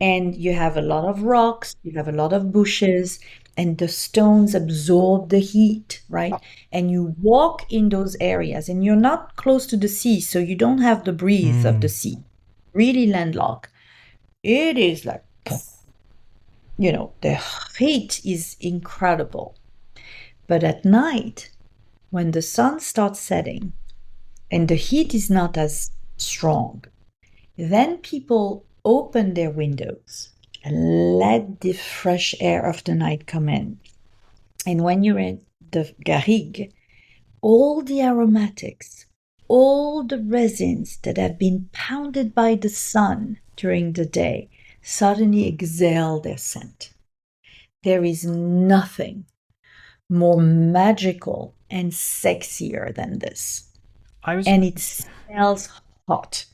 and you have a lot of rocks, you have a lot of bushes, and the stones absorb the heat, right? And you walk in those areas, and you're not close to the sea, so you don't have the breeze of the sea. Really landlocked. It is like, the heat is incredible. But at night, when the sun starts setting and the heat is not as strong, then people open their windows and let the fresh air of the night come in. And when you're in the Garrigue, all the aromatics, all the resins that have been pounded by the sun during the day suddenly exhale their scent. There is nothing more magical and sexier than this. And it smells hot.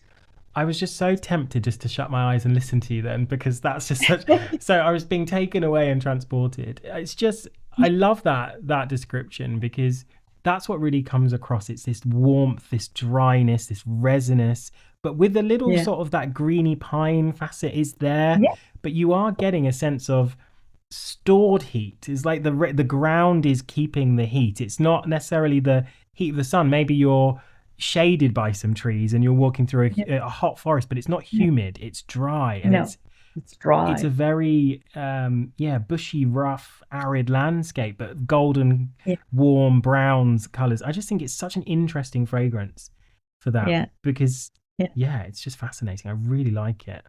I was just so tempted just to shut my eyes and listen to you then, because that's just such. So I was being taken away and transported. It's just, I love that description, because that's what really comes across. It's this warmth, this dryness, this resinous, but with a little sort of that greeny pine facet is there. Yeah. But you are getting a sense of stored heat. It's like the ground is keeping the heat. It's not necessarily the heat of the sun. Maybe you're shaded by some trees and you're walking through a hot forest, but it's not humid. It's dry, and it's dry. It's a very bushy, rough, arid landscape, but golden, warm browns colors. I just think it's such an interesting fragrance for that, because it's just fascinating. I really like it.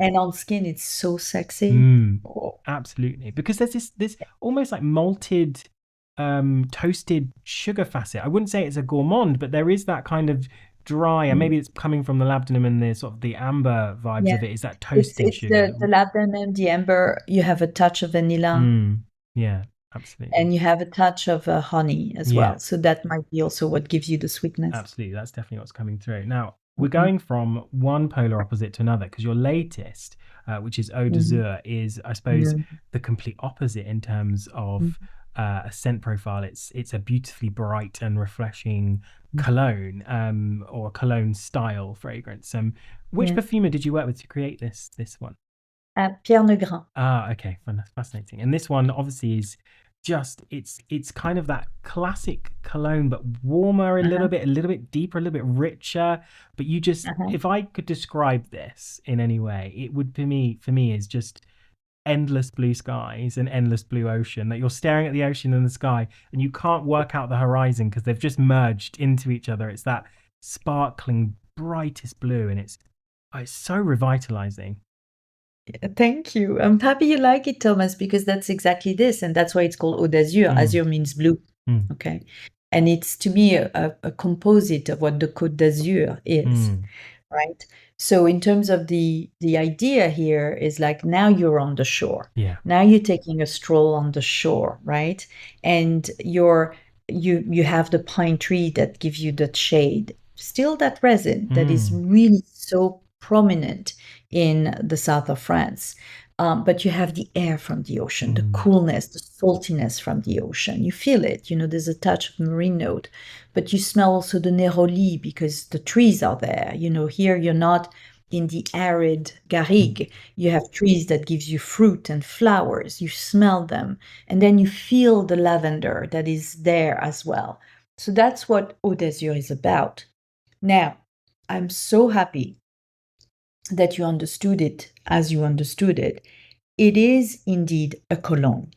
And on skin, it's so sexy. Absolutely, because there's this almost like malted, toasted sugar facet. I wouldn't say it's a gourmand, but there is that kind of dry, and maybe it's coming from the labdanum and the sort of the amber vibes of it. Is that toasted it's sugar? The labdanum, the amber. You have a touch of vanilla. Yeah, absolutely. And you have a touch of honey as well. So that might be also what gives you the sweetness. Absolutely, that's definitely what's coming through. Now, we're going from one polar opposite to another, because your latest, which is Eau d'Azur, is, I suppose, the complete opposite in terms of a scent profile. It's a beautifully bright and refreshing cologne, or cologne style fragrance. Which perfumer did you work with to create this one? Pierre Negrin. Okay, fascinating. And this one obviously is just, it's kind of that classic cologne, but warmer a little bit deeper, a little bit richer. But you just, if I could describe this in any way, it would, for me is just endless blue skies and endless blue ocean, that you're staring at the ocean and the sky and you can't work out the horizon because they've just merged into each other. It's that sparkling brightest blue, and it's so revitalizing. Thank you. I'm happy you like it, Thomas, because that's exactly this. And that's why it's called Eau d'Azur. Azur means blue. Okay. And it's, to me, a composite of what the Côte d'Azur is, right? So in terms of the idea here is like, now you're on the shore. Yeah. Now you're taking a stroll on the shore, right? And you have the pine tree that gives you that shade. Still that resin that is really so prominent in the south of France. But you have the air from the ocean, the coolness, the saltiness from the ocean. You feel it. There's a touch of marine note, but you smell also the neroli because the trees are there. Here you're not in the arid Garrigue. You have trees that gives you fruit and flowers. You smell them, and then you feel the lavender that is there as well. So that's what Eau d'Azur is about. Now, I'm so happy that you understood it as you understood it. It is indeed a cologne,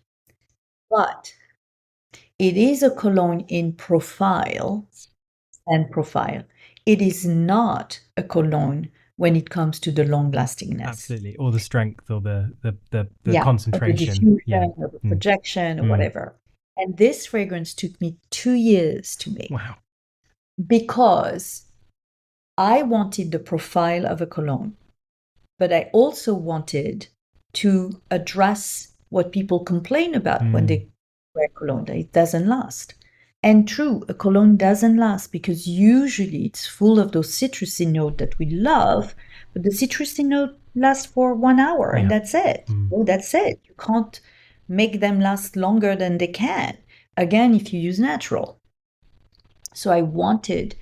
but it is a cologne in profile and profile. It is not a cologne when it comes to the long lastingness. Absolutely. Or the strength or the Or concentration. the diffusion or the projection or whatever. And this fragrance took me 2 years to make. Wow. Because I wanted the profile of a cologne, but I also wanted to address what people complain about when they wear cologne, that it doesn't last. And true, a cologne doesn't last because usually it's full of those citrusy notes that we love, but the citrusy note lasts for 1 hour and that's it. That's it. You can't make them last longer than they can. Again, if you use natural. So I wanted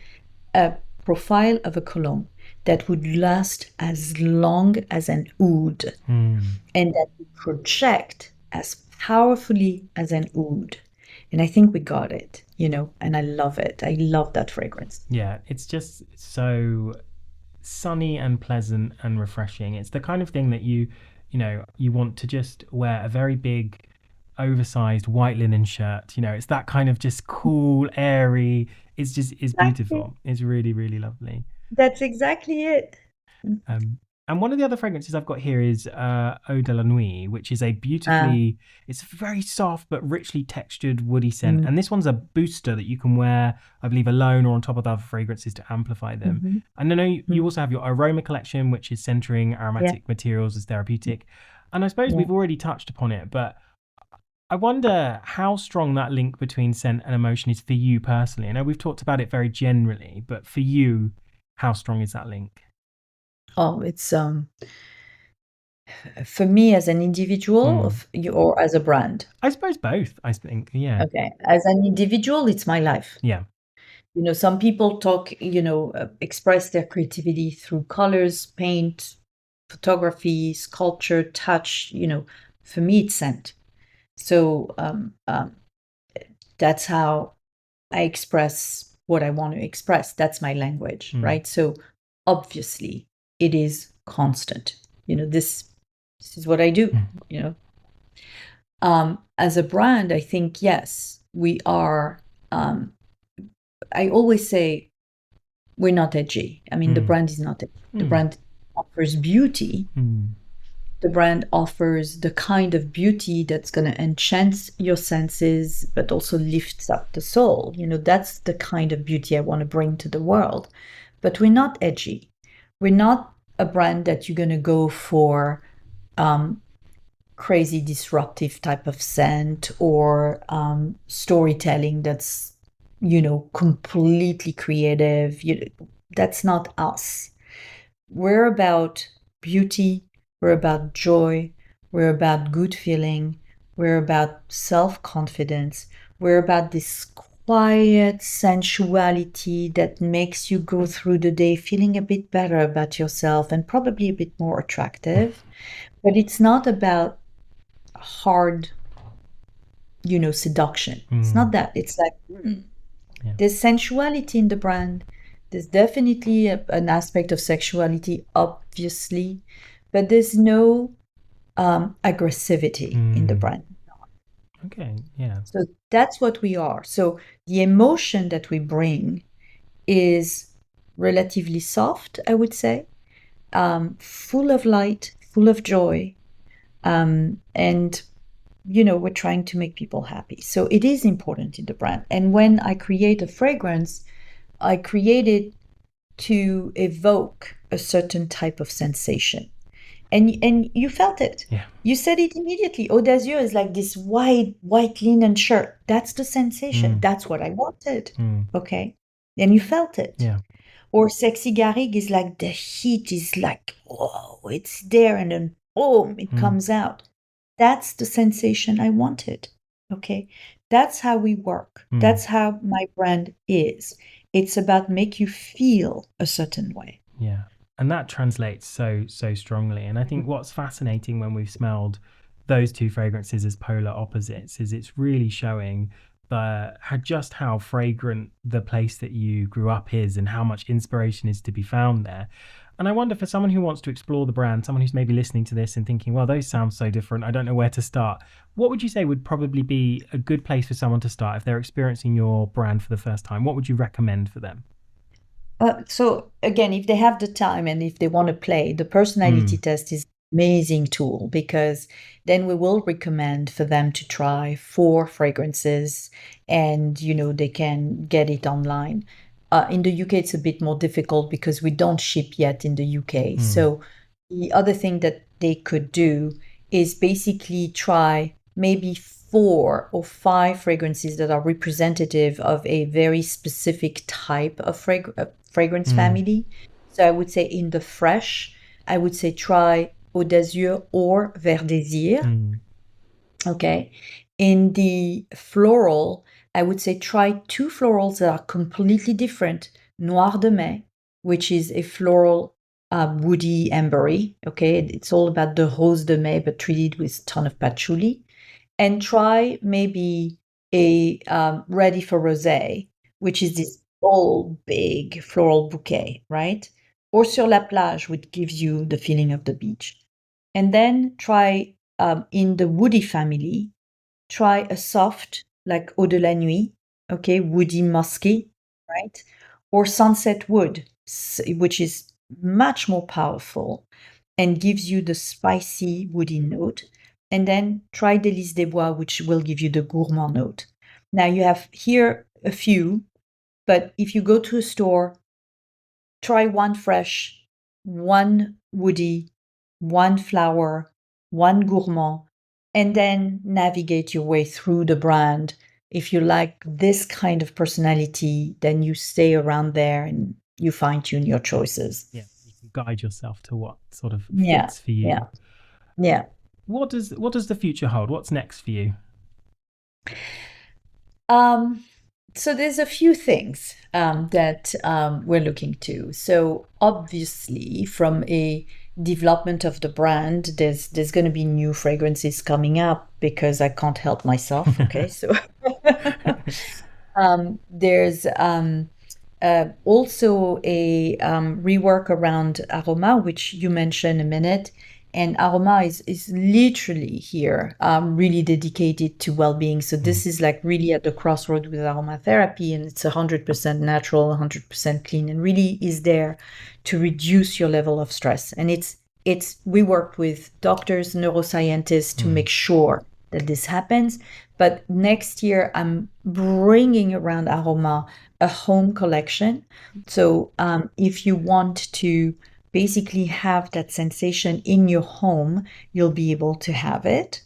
a profile of a cologne that would last as long as an oud and that would project as powerfully as an oud. And I think we got it, and I love it. I love that fragrance. Yeah, it's just so sunny and pleasant and refreshing. It's the kind of thing that you want to just wear a very big, oversized white linen shirt. It's that kind of just cool, airy. It's beautiful. It's really, really lovely. That's exactly it. And one of the other fragrances I've got here is Eau de la Nuit, which is a beautifully, it's a very soft but richly textured woody scent. And this one's a booster that you can wear, I believe, alone or on top of other fragrances to amplify them. And I know you also have your Aroma collection, which is centering aromatic materials as therapeutic. And I suppose we've already touched upon it, but I wonder how strong that link between scent and emotion is for you personally. I know we've talked about it very generally, but for you, how strong is that link? Oh, it's for me as an individual or as a brand? I suppose both, I think, yeah. Okay. As an individual, it's my life. Yeah. Some people talk, express their creativity through colors, paint, photography, sculpture, touch. For me, it's scent. So that's how I express what I want to express. That's my language, right? So obviously, it is constant. This is what I do. As a brand, I think yes, we are. I always say we're not edgy. I mean, the brand is not edgy. The brand offers beauty. The brand offers the kind of beauty that's going to enchant your senses, but also lifts up the soul. That's the kind of beauty I want to bring to the world. But we're not edgy. We're not a brand that you're going to go for crazy disruptive type of scent or storytelling that's, completely creative. That's not us. We're about beauty. We're about joy. We're about good feeling. We're about self-confidence. We're about this quiet sensuality that makes you go through the day feeling a bit better about yourself and probably a bit more attractive. But it's not about hard, seduction. It's not that. It's like there's sensuality in the brand. There's definitely an aspect of sexuality, obviously, but there's no aggressivity in the brand. Okay, yeah. So that's what we are. So the emotion that we bring is relatively soft, I would say, full of light, full of joy, and we're trying to make people happy. So it is important in the brand. And when I create a fragrance, I create it to evoke a certain type of sensation. And you felt it. Yeah. You said it immediately. Eau d'Azur is like this white linen shirt. That's the sensation. That's what I wanted. Okay. And you felt it. Yeah. Or Sexy Garrigue is like the heat is like, whoa, it's there. And then boom, it comes out. That's the sensation I wanted. Okay. That's how we work. That's how my brand is. It's about make you feel a certain way. Yeah. And that translates so strongly. And I think what's fascinating when we've smelled those two fragrances as polar opposites is it's really showing just how fragrant the place that you grew up is and how much inspiration is to be found there. And I wonder, for someone who wants to explore the brand, someone who's maybe listening to this and thinking, well, those sound so different, I don't know where to start. What would you say would probably be a good place for someone to start if they're experiencing your brand for the first time? What would you recommend for them? So again, if they have the time and if they want to play, the personality test is an amazing tool, because then we will recommend for them to try 4 fragrances and, they can get it online. In the UK, it's a bit more difficult because we don't ship yet in the UK. So the other thing that they could do is basically try maybe 4 or 5 fragrances that are representative of a very specific type of fragrance family. So I would say in the fresh, I would say try Eau d'Azur or Vert Désir. Okay. In the floral, I would say try 2 florals that are completely different. Noir de Mai, which is a floral, woody ambery. Okay. It's all about the Rose de Mai, but treated with a ton of patchouli. And try maybe a Ready for Rosé, which is this bold, big floral bouquet, right? Or Sur la Plage, which gives you the feeling of the beach. And then try in the woody family, try a soft like Eau de la Nuit, okay, woody musky, right? Or Sunset Wood, which is much more powerful and gives you the spicy woody note. And then try Délices des Bois, which will give you the gourmand note. Now you have here a few, but if you go to a store, try 1 fresh, 1 woody, 1 flower, 1 gourmand, and then navigate your way through the brand. If you like this kind of personality, then you stay around there and you fine-tune your choices. Yeah, you can guide yourself to what sort of fits for you. Yeah. What does the future hold? What's next for you? So there's a few things that we're looking to. So obviously, from a development of the brand, there's going to be new fragrances coming up because I can't help myself. Okay, so there's also a rework around Aroma, which you mentioned a minute. And Aroma is literally here, really dedicated to well-being. So this is like really at the crossroad with aromatherapy, and it's 100% natural, 100% clean, and really is there to reduce your level of stress. And we work with doctors, neuroscientists to make sure that this happens. But next year, I'm bringing around Aroma a home collection. So if you want to basically have that sensation in your home, you'll be able to have it.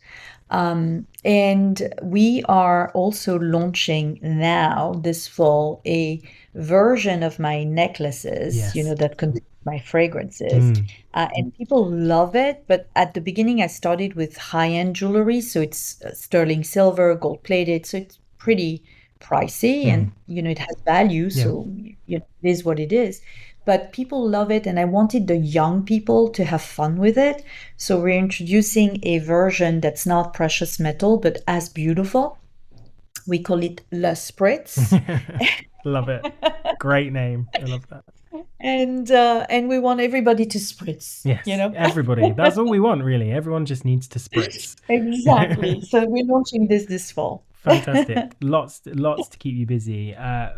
And we are also launching now this fall a version of my necklaces, that contain my fragrances. And people love it. But at the beginning, I started with high-end jewelry. So it's sterling silver, gold-plated. So it's pretty pricey and, it has value. So it is what it is. But people love it, and I wanted the young people to have fun with it. So we're introducing a version that's not precious metal, but as beautiful. We call it Le Spritz. Love it. Great name. I love that. And we want everybody to spritz. Yes, everybody. That's all we want, really. Everyone just needs to spritz. Exactly. So we're launching this fall. Fantastic. Lots to keep you busy.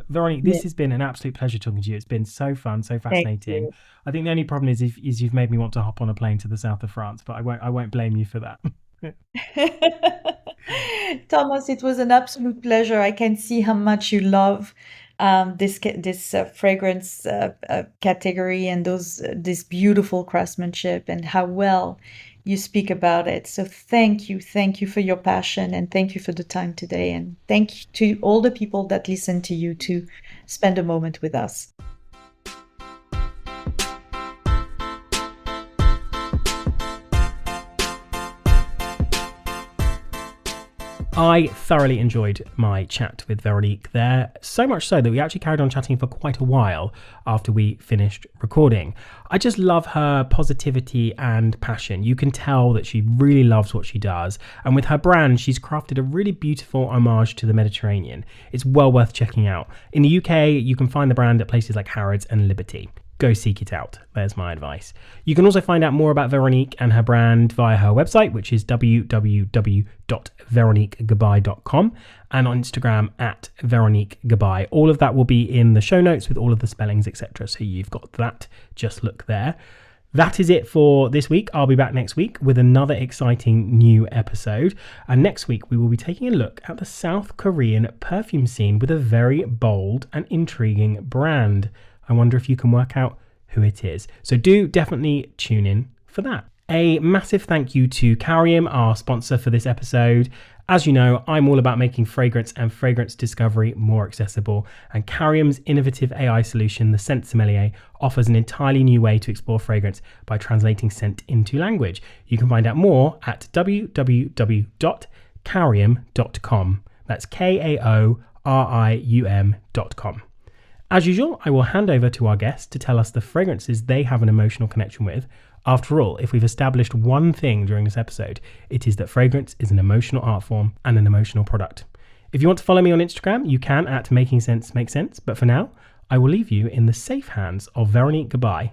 Veronique, this has been an absolute pleasure talking to you. It's been so fun, so fascinating. I think the only problem is you've made me want to hop on a plane to the south of France, but I won't blame you for that. Thomas, it was an absolute pleasure. I can see how much you love this fragrance category and this beautiful craftsmanship, and how well you speak about it. So thank you for your passion, and thank you for the time today, and thank you to all the people that listen to you to spend a moment with us. I thoroughly enjoyed my chat with Veronique there, so much so that we actually carried on chatting for quite a while after we finished recording. I just love her positivity and passion. You can tell that she really loves what she does, and with her brand, she's crafted a really beautiful homage to the Mediterranean. It's well worth checking out. In the UK, you can find the brand at places like Harrods and Liberty. Go seek it out. There's my advice. You can also find out more about Veronique and her brand via her website, which is www.veroniquegabai.com, and on Instagram at Veronique Gabai. All of that will be in the show notes with all of the spellings, etc. So you've got that. Just look there. That is it for this week. I'll be back next week with another exciting new episode. And next week, we will be taking a look at the South Korean perfume scene with a very bold and intriguing brand. I wonder if you can work out who it is. So do definitely tune in for that. A massive thank you to Carium, our sponsor for this episode. As you know, I'm all about making fragrance and fragrance discovery more accessible, and Carium's innovative AI solution, the Scent Sommelier, offers an entirely new way to explore fragrance by translating scent into language. You can find out more at www.carium.com. That's KAORIUM.com. As usual, I will hand over to our guests to tell us the fragrances they have an emotional connection with. After all, if we've established one thing during this episode, it is that fragrance is an emotional art form and an emotional product. If you want to follow me on Instagram, you can at Making Sense Make Sense. But for now, I will leave you in the safe hands of Veronique Gabai,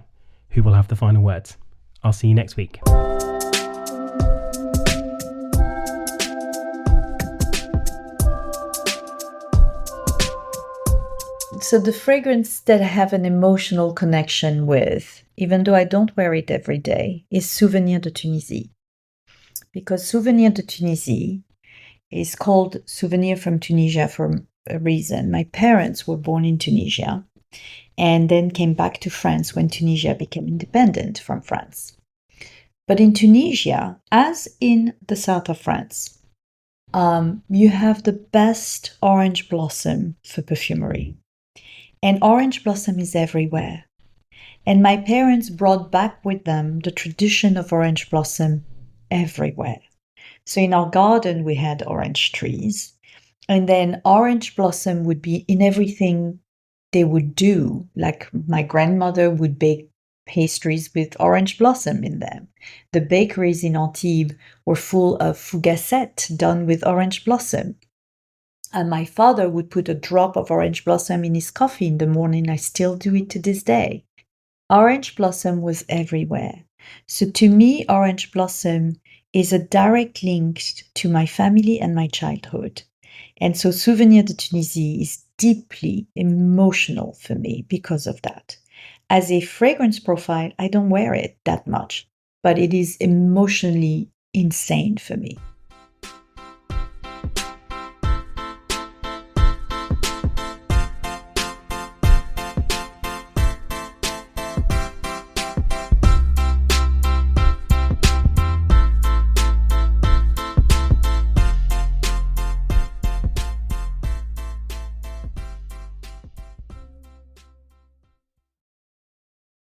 who will have the final words. I'll see you next week. So the fragrance that I have an emotional connection with, even though I don't wear it every day, is Souvenirs de Tunisie. Because Souvenirs de Tunisie is called Souvenir from Tunisia for a reason. My parents were born in Tunisia and then came back to France when Tunisia became independent from France. But in Tunisia, as in the south of France, you have the best orange blossom for perfumery. And orange blossom is everywhere. And my parents brought back with them the tradition of orange blossom everywhere. So in our garden, we had orange trees. And then orange blossom would be in everything they would do. Like my grandmother would bake pastries with orange blossom in them. The bakeries in Antibes were full of fougassettes done with orange blossom. And my father would put a drop of orange blossom in his coffee in the morning. I still do it to this day. Orange blossom was everywhere. So to me, orange blossom is a direct link to my family and my childhood. And so Souvenir de Tunisie is deeply emotional for me because of that. As a fragrance profile, I don't wear it that much, but it is emotionally insane for me.